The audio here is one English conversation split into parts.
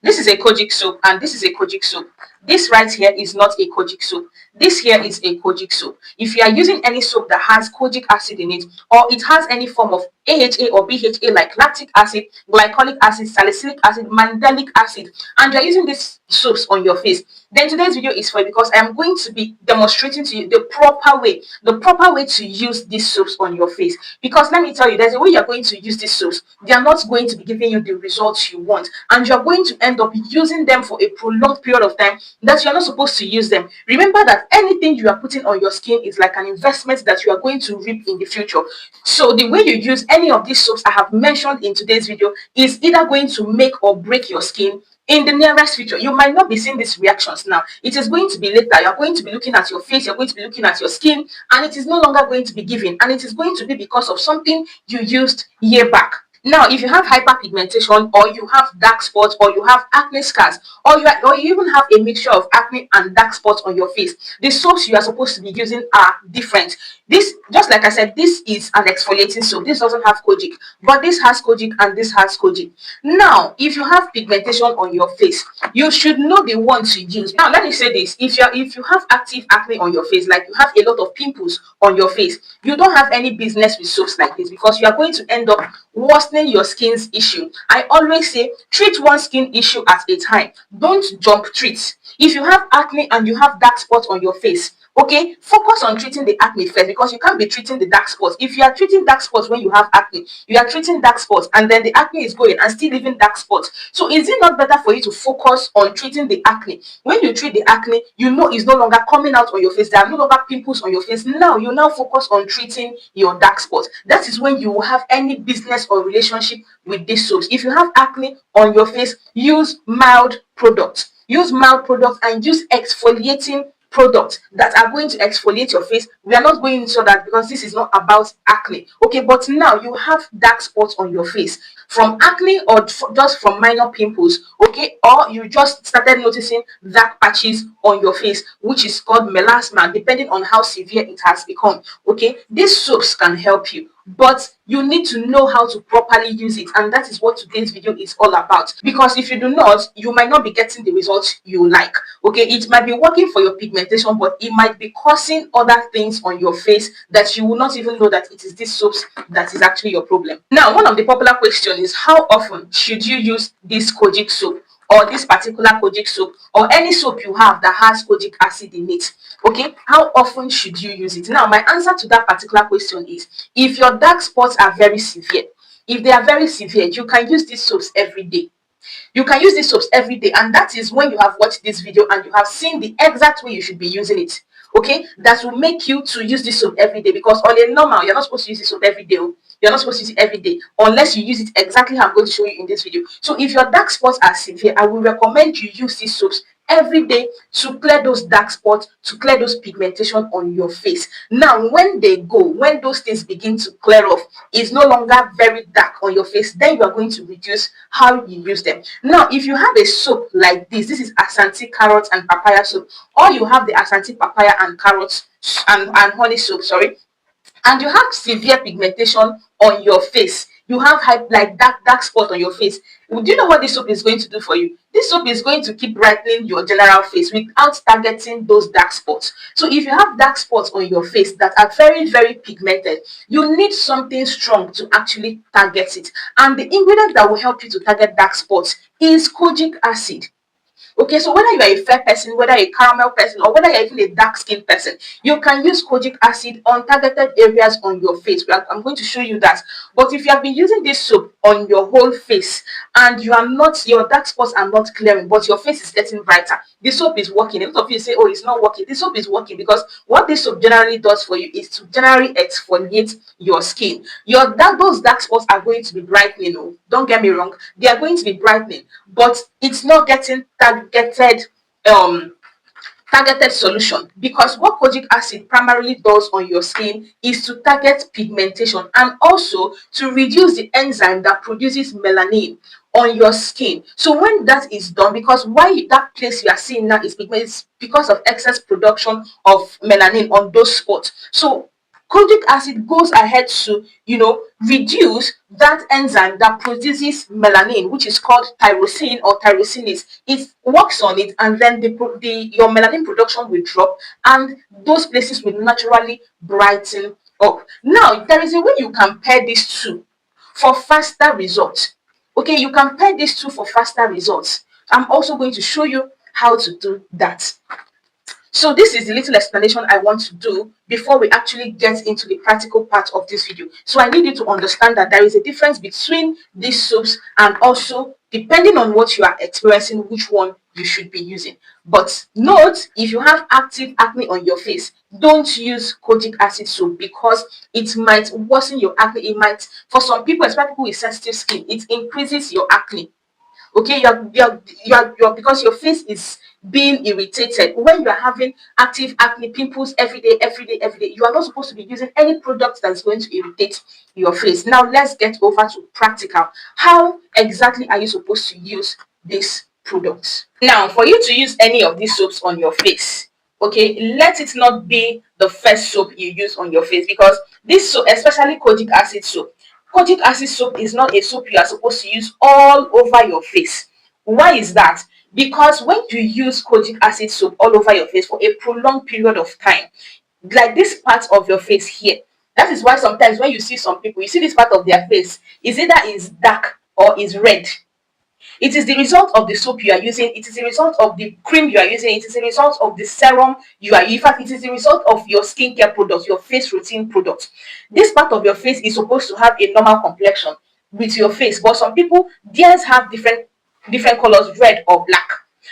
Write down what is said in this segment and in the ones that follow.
This is a Kojic soap and this is a Kojic soap. This right here is not a Kojic soap. This here is a Kojic soap. If you are using any soap that has kojic acid in it, or it has any form of AHA or BHA like lactic acid, glycolic acid, salicylic acid, mandelic acid, and you're using these soaps on your face, then today's video is for you because I am going to be demonstrating to you the proper way to use these soaps on your face. Because let me tell you, there's a way you're going to use these soaps. They are not going to be giving you the results you want, and you're going to end up using them for a prolonged period of time that you're not supposed to use them. Remember that anything you are putting on your skin is like an investment that you are going to reap in the future. So the way you use any of these soaps I have mentioned in today's video is either going to make or break your skin in the nearest future. You might not be seeing these reactions now. It is going to be later. You're going to be looking at your face, you're going to be looking at your skin, and it is no longer going to be given. And it is going to be because of something you used year back. Now, if you have hyperpigmentation, or you have dark spots, or you have acne scars, or you even have a mixture of acne and dark spots on your face, the soaps you are supposed to be using are different. This, just like I said, this is an exfoliating soap. This doesn't have Kojic, but this has Kojic and this has Kojic. Now, if you have pigmentation on your face, you should know the one to use. Now, let me say this: if you have active acne on your face, like you have a lot of pimples on your face, you don't have any business with soaps like this, because you are going to end up worsening your skin's issue. I always say, treat one skin issue at a time. Don't jump treat. If you have acne and you have dark spots on your face, okay, focus on treating the acne first, because you can't be treating the dark spots. If you are treating dark spots when you have acne, you are treating dark spots and then the acne is going and still leaving dark spots. So is it not better for you to focus on treating the acne? When you treat the acne, you know it's no longer coming out on your face. There are no longer pimples on your face. Now you now focus on treating your dark spots. That is when you will have any business or relationship with these soaps. If you have acne on your face, use mild products. Use mild products and use exfoliating products that are going to exfoliate your face. We are not going into that because this is not about acne, okay? But now you have dark spots on your face from acne, or just from minor pimples, okay? Or you just started noticing dark patches on your face, which is called melasma, depending on how severe it has become, okay? These soaps can help you, but you need to know how to properly use it, and that is what today's video is all about. Because if you do not, you might not be getting the results you like, okay? It might be working for your pigmentation, but it might be causing other things on your face that you will not even know that it is these soaps that is actually your problem. Now, one of the popular questions is, how often should you use this Kojic soap, or this particular Kojic soap, or any soap you have that has kojic acid in it? Okay, how often should you use it? Now, my answer to that particular question is, if your dark spots are very severe, if they are very severe, you can use these soaps every day. You can use these soaps every day, and that is when you have watched this video and you have seen the exact way you should be using it. Okay, that will make you to use this soap every day, because on a normal, you're not supposed to use this soap every day. You're not supposed to use it every day unless you use it exactly how I'm going to show you in this video. So if your dark spots are severe, I will recommend you use these soaps every day to clear those dark spots, to clear those pigmentation on your face. Now, when they go, when those things begin to clear off, it's no longer very dark on your face, then you are going to reduce how you use them. Now, if you have a soap like this is Ashanti carrot and papaya soap, or you have the Ashanti papaya and carrots and honey soap, sorry, and you have severe pigmentation on your face, you have like dark spot on your face, do you know what this soap is going to do for you? This soap is going to keep brightening your general face without targeting those dark spots. So if you have dark spots on your face that are very pigmented, you need something strong to actually target it, and the ingredient that will help you to target dark spots is kojic acid. Okay, so whether you are a fair person, whether you're a caramel person, or whether you're even a dark skinned person, you can use kojic acid on targeted areas on your face. I'm going to show you that. But if you have been using this soap on your whole face and your dark spots are not clearing, but your face is getting brighter, the soap is working. A lot of you say, oh, it's not working. The soap is working because what this soap generally does for you is to generally exfoliate your skin. Those dark spots are going to be brightening. Oh, don't get me wrong, they are going to be brightening, but it's not getting targeted solution, because what kojic acid primarily does on your skin is to target pigmentation and also to reduce the enzyme that produces melanin on your skin. So when that is done, because why that place you are seeing now is because of excess production of melanin on those spots. So Kojic acid goes ahead to, reduce that enzyme that produces melanin, which is called tyrosine or tyrosinase. It works on it, and then your melanin production will drop, and those places will naturally brighten up. Now, there is a way you can pair these two for faster results. Okay, you can pair these two for faster results. I'm also going to show you how to do that. So this is the little explanation I want to do before we actually get into the practical part of this video. So I need you to understand that there is a difference between these soaps, and also depending on what you are experiencing, which one you should be using. But note, if you have active acne on your face, don't use kojic acid soap, because it might worsen your acne. It might, for some people, especially people with sensitive skin, it increases your acne. Okay, you're because your face is being irritated. When you're having active acne, pimples every day, you are not supposed to be using any product that's going to irritate your face. Now let's get over to practical. How exactly are you supposed to use these products? Now, for you to use any of these soaps on your face, okay, let it not be the first soap you use on your face, because this soap, especially kojic acid soap, kojic acid soap is not a soap you are supposed to use all over your face. Why is that? Because when you use kojic acid soap all over your face for a prolonged period of time, like this part of your face here, that is why sometimes when you see some people, you see this part of their face is either is dark or is red. It is the result of the soap you are using. It is the result of the cream you are using. It is the result of the serum you are. In fact, it is the result of your skincare products, your face routine products. This part of your face is supposed to have a normal complexion with your face, but some people, theirs have different colors, red or black.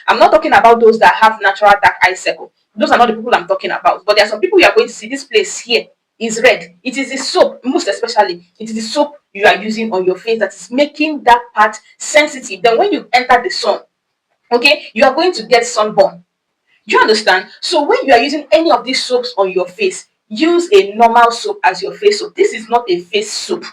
I'm not talking about those that have natural dark eye circle. Those are not the people I'm talking about. But there are some people you are going to see this place here is red. It is the soap, most especially, it is the soap you are using on your face that is making that part sensitive. Then when you enter the sun, okay, you are going to get sunburn. Do you understand? So when you are using any of these soaps on your face, use a normal soap as your face soap. This is not a face soap.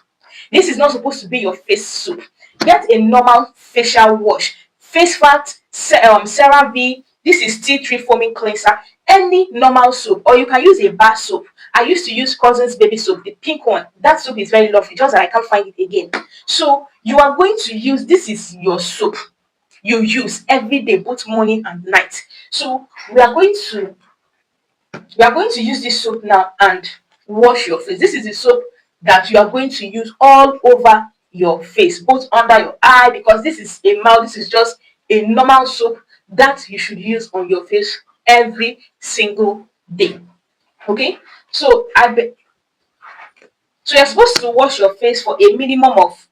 This is not supposed to be your face soap. Get a normal facial wash. Face fat, CeraVe. This is tea tree foaming cleanser. Any normal soap, or you can use a bar soap. I used to use Cousin's baby soap, the pink one. That soap is very lovely, just that I can't find it again. So you are going to use, this is your soap you use every day, both morning and night. So we are going to use this soap now and wash your face. This is the soap that you are going to use all over your face, both under your eye, because this is a mild, this is just a normal soap that you should use on your face every single day. Okay, so so you're supposed to wash your face for a minimum of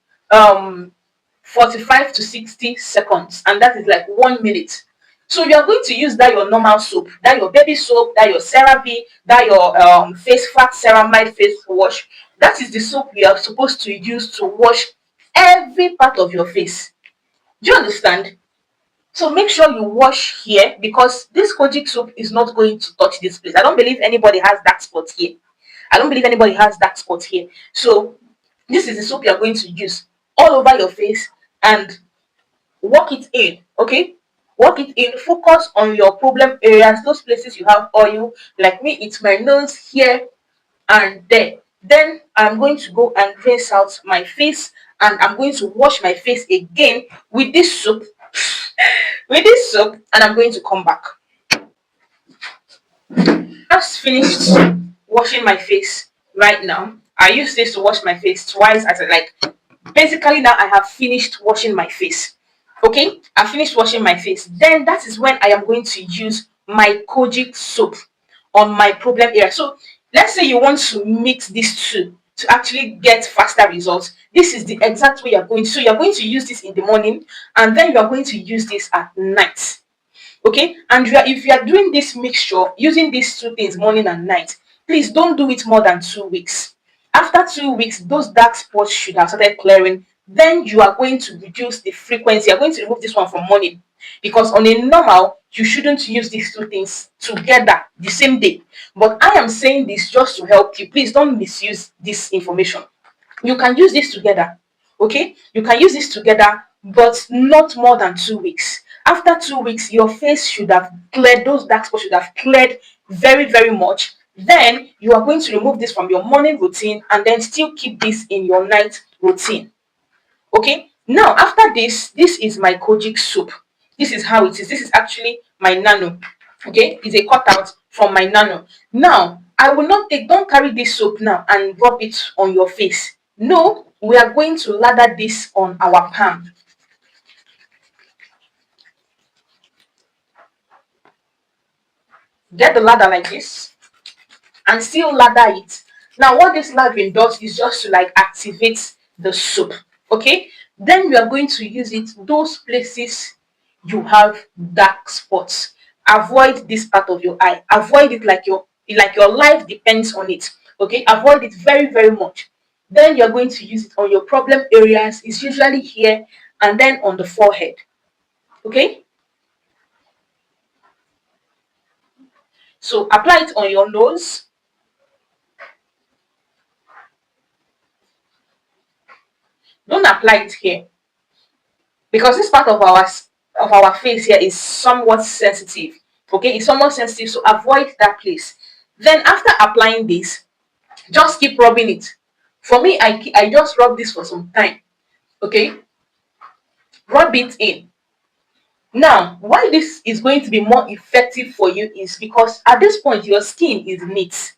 45 to 60 seconds, and that is like 1 minute. So you are going to use that your normal soap, that your baby soap, that your CeraVe, that your face fat ceramide face wash. That is the soap you are supposed to use to wash every part of your face. Do you understand? So make sure you wash here, because this kojic soap is not going to touch this place. I don't believe anybody has dark spots here. I don't believe anybody has dark spots here. So this is the soap you are going to use all over your face, and work it in. Okay, work it in. Focus on your problem areas, those places you have oil. Like me, it's my nose here and there. Then I'm going to go and rinse out my face, and I'm going to wash my face again with this soap, and I'm going to come back. Just finished washing my face right now. I use this to wash my face twice as I like. Basically, now I have finished washing my face. Okay, I finished washing my face. Then that is when I am going to use my kojic soap on my problem area. So let's say you want to mix these two to actually get faster results. This is the exact way you're going to. So you're going to use this in the morning, and then you're going to use this at night. Okay, and if you are doing this mixture using these two things morning and night, please don't do it more than 2 weeks. After 2 weeks, those dark spots should have started clearing. Then you are going to reduce the frequency. You're going to remove this one from morning, because on a normal you shouldn't use these two things together the same day. But I am saying this just to help you. Please don't misuse this information. You can use this together. Okay, you can use this together, but not more than 2 weeks. After 2 weeks, your face should have cleared, those dark spots should have cleared very much. Then you are going to remove this from your morning routine and then still keep this in your night routine. Okay, now after this is my Kojic soap. This is how it is. This is actually my nano. Okay, it's a cutout from my nano. Now I will not take, don't carry this soap now and rub it on your face. No, we are going to lather this on our palm. Get the ladder like this and still lather it. Now what this lathering does is just to like activate the soap. Okay, then we are going to use it those places you have dark spots. Avoid this part of your eye, avoid it like your life depends on it. Okay, avoid it very very much. Then you're going to use it on your problem areas. It's usually here and then on the forehead. Okay, so apply it on your nose. Don't apply it here because this part of our face here is somewhat sensitive. Okay, it's somewhat sensitive, so avoid that place. Then after applying this, just keep rubbing it. For me, I just rub this for some time. Okay, rub it in. Now why this is going to be more effective for you is because at this point your skin is neat.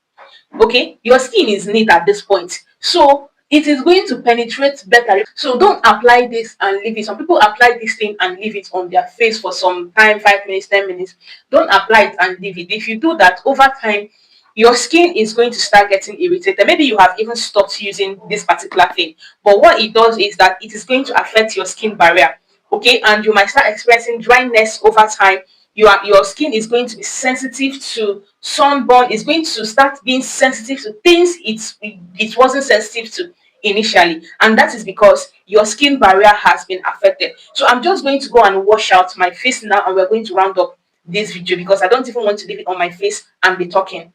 Okay, your skin is neat at this point, so it is going to penetrate better. So don't apply this and leave it. Some people apply this thing and leave it on their face for some time, 5 minutes, 10 minutes. Don't apply it and leave it. If you do that, over time your skin is going to start getting irritated. Maybe you have even stopped using this particular thing, but what it does is that it is going to affect your skin barrier. Okay, and you might start experiencing dryness over time. Your skin is going to be sensitive to sunburn. It's going to start being sensitive to things it wasn't sensitive to initially, and that is because your skin barrier has been affected. So I'm just going to go and wash out my face now, and we're going to round up this video because I don't even want to leave it on my face and be talking.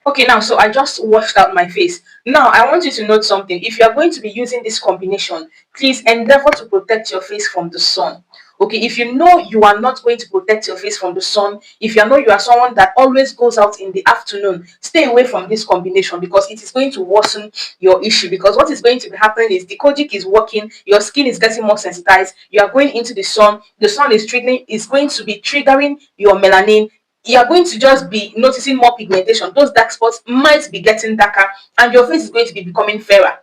Okay, now, so I just washed out my face. Now, I want you to note something. If you are going to be using this combination, please endeavor to protect your face from the sun. Okay, if you know you are not going to protect your face from the sun, if you know you are someone that always goes out in the afternoon, stay away from this combination because it is going to worsen your issue. Because what is going to be happening is the Kojic is working, your skin is getting more sensitized, you are going into the sun is going to be triggering your melanin. You are going to just be noticing more pigmentation. Those dark spots might be getting darker and your face is going to be becoming fairer.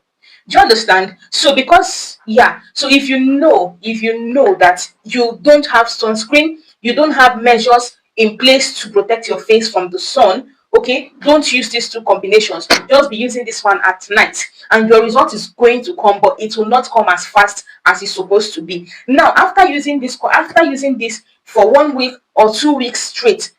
Do you understand? So because yeah, so if you know that you don't have sunscreen, you don't have measures in place to protect your face from the sun, okay, don't use these two combinations. Just be using this one at night and your result is going to come, but it will not come as fast as it's supposed to be. Now after using this for 1 week or 2 weeks straight,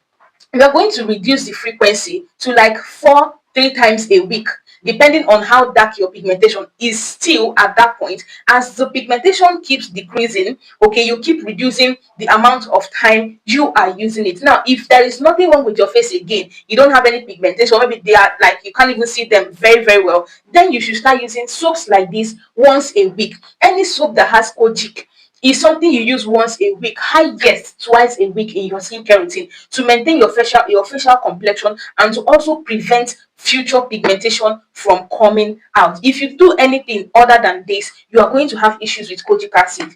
we are going to reduce the frequency to like 3 times a week, depending on how dark your pigmentation is still at that point. As the pigmentation keeps decreasing, okay, you keep reducing the amount of time you are using it. Now if there is nothing wrong with your face again, you don't have any pigmentation, maybe they are like you can't even see them very very well, then you should start using soaps like this once a week. Any soap that has Kojic is something you use once a week, highest twice a week in your skincare routine to maintain your facial complexion and to also prevent future pigmentation from coming out. If you do anything other than this, you are going to have issues with kojic acid.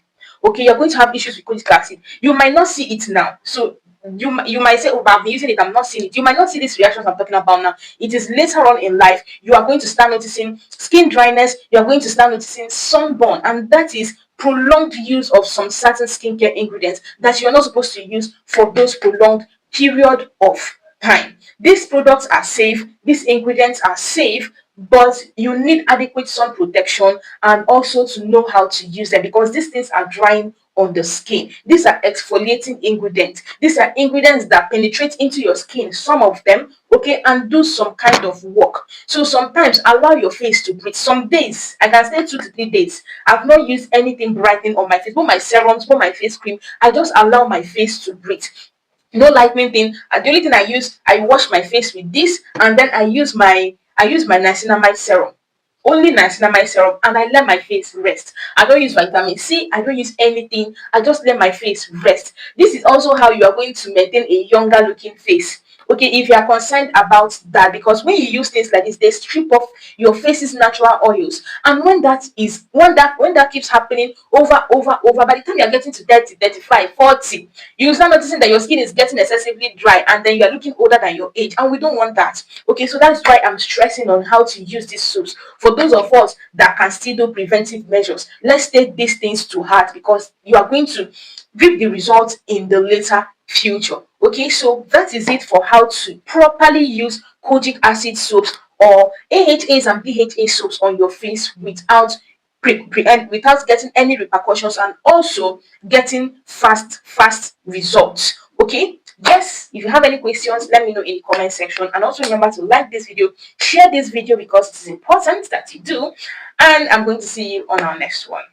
Okay, you're going to have issues with kojic acid. You might not see it now, so you might say, oh, but I've been using it, I'm not seeing it. You might not see these reactions I'm talking about now. It is later on in life you are going to start noticing skin dryness, you are going to start noticing sunburn, and that is prolonged use of some certain skincare ingredients that you're not supposed to use for those prolonged period of time. These products are safe, these ingredients are safe, but you need adequate sun protection and also to know how to use them because these things are drying on the skin. These are exfoliating ingredients. These are ingredients that penetrate into your skin, some of them, okay, and do some kind of work. So sometimes allow your face to breathe. Some days, I can stay 2 to 3 days. I've not used anything brightening on my face, both my serums, both my face cream. I just allow my face to breathe. No lightning thing. The only thing I use, I wash my face with this, and then I use my niacinamide serum. Only niacinamide serum, and I let my face rest. I don't use vitamin C, I don't use anything, I just let my face rest. This is also how you are going to maintain a younger looking face. Okay, if you are concerned about that, because when you use things like this, they strip off your face's natural oils, and when that keeps happening over, by the time you're getting to 30, 35, 40, you start noticing that your skin is getting excessively dry, and then you're looking older than your age, and we don't want that. Okay, so that's why I'm stressing on how to use these soaps. For those of us that can still do preventive measures, let's take these things to heart, because you are going to reap the results in the later future. Okay, so that is it for how to properly use kojic acid soaps or AHAs and BHA soaps on your face without and without getting any repercussions, and also getting fast results. Okay, yes, if you have any questions, let me know in the comment section, and also remember to like this video, share this video, because it is important that you do. And I'm going to see you on our next one.